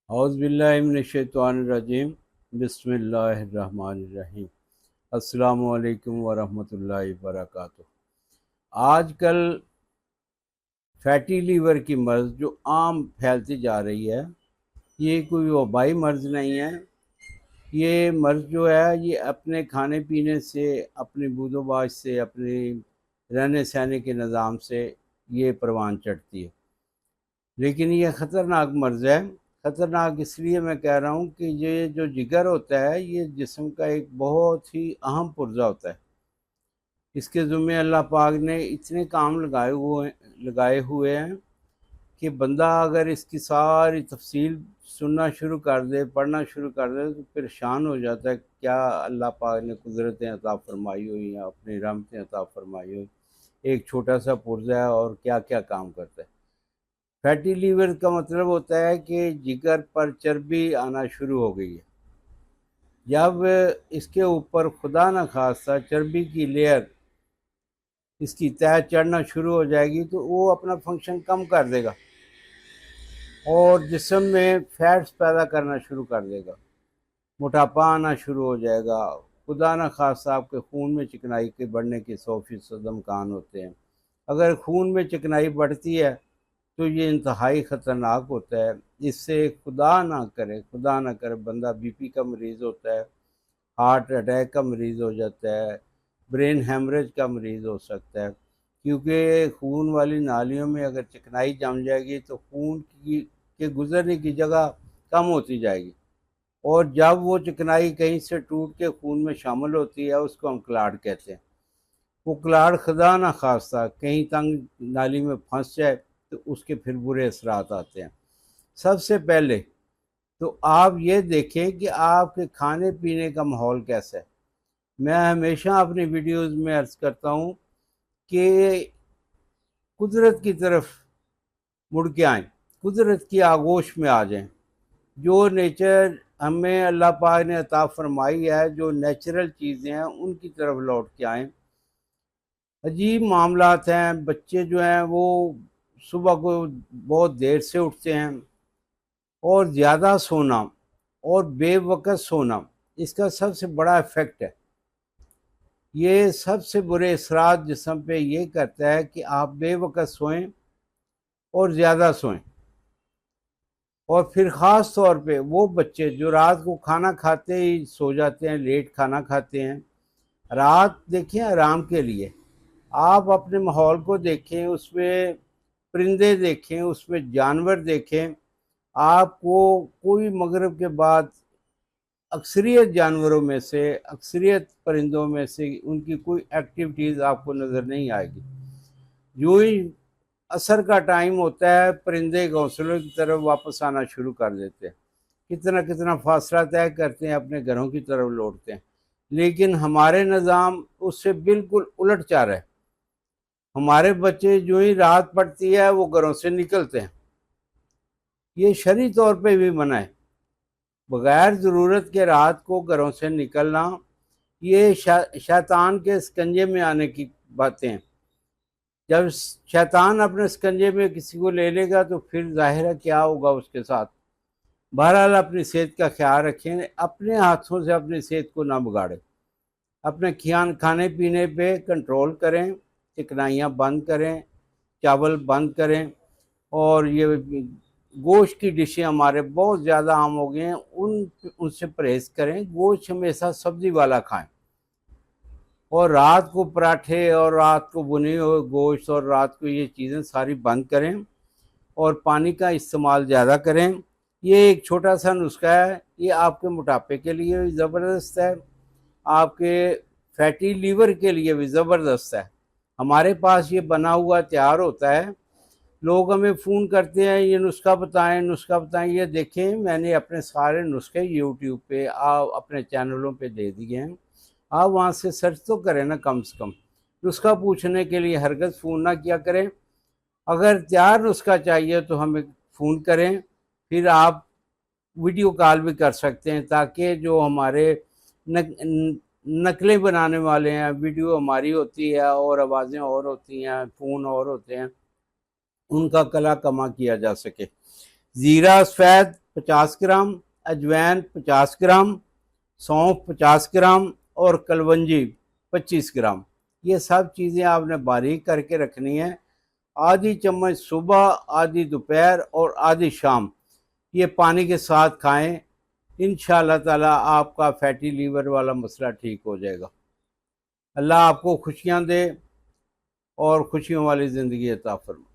औज़ुबिल्लाहिमिनश्शैतानिर्रजीम बिस्मिल्लाहिर्रहमानिर्रहीम। अस्सलामु अलैकुम वरहमतुल्लाहि वबरकातुहू। आजकल फैटी लीवर की मर्ज़ जो आम फैलती जा रही है, ये कोई वबाई मर्ज़ नहीं है। ये मर्ज़ जो है ये अपने खाने पीने से, अपनी बूदोबाश से, अपने रहने सहने के निज़ाम से ये परवान चढ़ती है। लेकिन ये ख़तरनाक मर्ज़ है। ख़तरनाक इसलिए मैं कह रहा हूँ कि ये जो जिगर होता है ये जिस्म का एक बहुत ही अहम पुर्ज़ा होता है। इसके ज़िम्मे अल्लाह पाक ने इतने काम लगाए हुए हैं कि बंदा अगर इसकी सारी तफ़सील सुनना शुरू कर दे, पढ़ना शुरू कर दे तो परेशान हो जाता है। क्या अल्लाह पाक ने कुदरतें अता फ़रमाई हुई हैं, अपनी रहमतें अता फ़रमाई हुई। एक छोटा सा पुर्ज़ा है और क्या-क्या काम करता है। फैटी लीवर का मतलब होता है कि जिगर पर चर्बी आना शुरू हो गई है। जब इसके ऊपर खुदा न खास्ता चर्बी की लेयर इसकी तह चढ़ना शुरू हो जाएगी तो वो अपना फंक्शन कम कर देगा और जिस्म में फैट्स पैदा करना शुरू कर देगा। मोटापा आना शुरू हो जाएगा। खुदा न खास्ता आपके खून में चिकनाई के बढ़ने के 100% इम्कान होते हैं। अगर खून में चिकनाई बढ़ती है तो ये इंतहाई ख़तरनाक होता है। इससे खुदा ना करे बंदा बीपी का मरीज़ होता है, हार्ट अटैक का मरीज़ हो जाता है, ब्रेन हेमरेज का मरीज़ हो सकता है। क्योंकि खून वाली नालियों में अगर चिकनाई जम जाएगी तो खून की के गुज़रने की जगह कम होती जाएगी और जब वो चिकनाई कहीं से टूट के खून में शामिल होती है उसको हम क्लाट कहते हैं। वो क्लाट खुदा न खास्ता कहीं तंग नाली में फंस जाए तो उसके फिर बुरे असरात आते हैं। सबसे पहले तो आप ये देखें कि आपके खाने पीने का माहौल कैसा है। मैं हमेशा अपनी वीडियोस में अर्ज़ करता हूँ कि कुदरत की तरफ मुड़ के आएँ, कुदरत की आगोश में आ जाएँ। जो नेचर हमें अल्लाह पाक ने अता फ़रमाई है, जो नेचुरल चीज़ें हैं उनकी तरफ लौट के आएँ। अजीब मामलात हैं। बच्चे जो हैं वो सुबह को बहुत देर से उठते हैं और ज़्यादा सोना और बेवक़्त सोना इसका सबसे बड़ा इफ़ेक्ट है। ये सबसे बुरे असरात जिस्म पे ये करता है कि आप बेवक़्त सोएं और ज़्यादा सोएं। और फिर ख़ास तौर पे वो बच्चे जो रात को खाना खाते ही सो जाते हैं, लेट खाना खाते हैं। रात देखिए आराम के लिए। आप अपने माहौल को देखें, उसमें परिंदे देखें, उसमें जानवर देखें। आपको कोई मगरिब के बाद अक्सरियत जानवरों में से, अक्सरियत परिंदों में से उनकी कोई एक्टिविटीज़ आपको नज़र नहीं आएगी। यूँ ही असर का टाइम होता है, परिंदे घोंसलों की तरफ वापस आना शुरू कर देते हैं। कितना-कितना फ़ासला तय करते हैं, अपने घरों की तरफ लौटते हैं। लेकिन हमारे निज़ाम उससे बिल्कुल उलट चाल है। हमारे बच्चे जो ही रात पड़ती है वो घरों से निकलते हैं। ये शरई तौर पे भी मना है। बगैर ज़रूरत के रात को घरों से निकलना ये शैतान के शिकंजे में आने की बातें हैं। जब शैतान अपने शिकंजे में किसी को ले लेगा तो फिर ज़ाहिर है क्या होगा उसके साथ। बहरहाल अपनी सेहत का ख्याल रखें, अपने हाथों से अपनी सेहत को ना बिगाड़ें। अपने खाने पीने पे कंट्रोल करें, चिकनाइयाँ बंद करें, चावल बंद करें और ये गोश्त की डिशें हमारे बहुत ज़्यादा आम हो गए हैं, उनसे परहेज़ करें। गोश्त हमेशा सब्ज़ी वाला खाएँ और रात को पराठे और रात को भुने हुए गोश्त और रात को ये चीज़ें सारी बंद करें और पानी का इस्तेमाल ज़्यादा करें। ये एक छोटा-सा नुस्खा है, ये आपके मोटापे के लिए भी ज़बरदस्त है, आपके फैटी लीवर के लिए भी ज़बरदस्त है। हमारे पास ये बना हुआ तैयार होता है। लोग हमें फ़ोन करते हैं, ये नुस्खा बताएँ। ये देखें मैंने अपने सारे नुस्खे यूट्यूब पे अपने चैनलों पे दे दिए हैं। आप वहाँ से सर्च तो करें ना कम से कम। नुस्खा पूछने के लिए हरगिज़ फ़ोन ना किया करें। अगर तैयार नुस्खा चाहिए तो हमें फ़ोन करें, फिर आप वीडियो कॉल भी कर सकते हैं ताकि जो हमारे नकलें बनाने वाले हैं, वीडियो हमारी होती है और आवाज़ें और होती हैं, फ़ोन और होते हैं, उनका कला कमा किया जा सके। ज़ीरा सफ़ेद 50 ग्राम, अजवाइन 50 ग्राम, सौंफ 50 ग्राम और कलवंजी 25 ग्राम। ये सब चीज़ें आपने बारीक करके रखनी है। आधी चम्मच सुबह, आधी दोपहर और आधी शाम ये पानी के साथ खाएं। इंशाअल्लाह ताला आपका फैटी लीवर वाला मसला ठीक हो जाएगा। अल्लाह आपको खुशियाँ दे और खुशियों वाली ज़िंदगी अता फरमाए।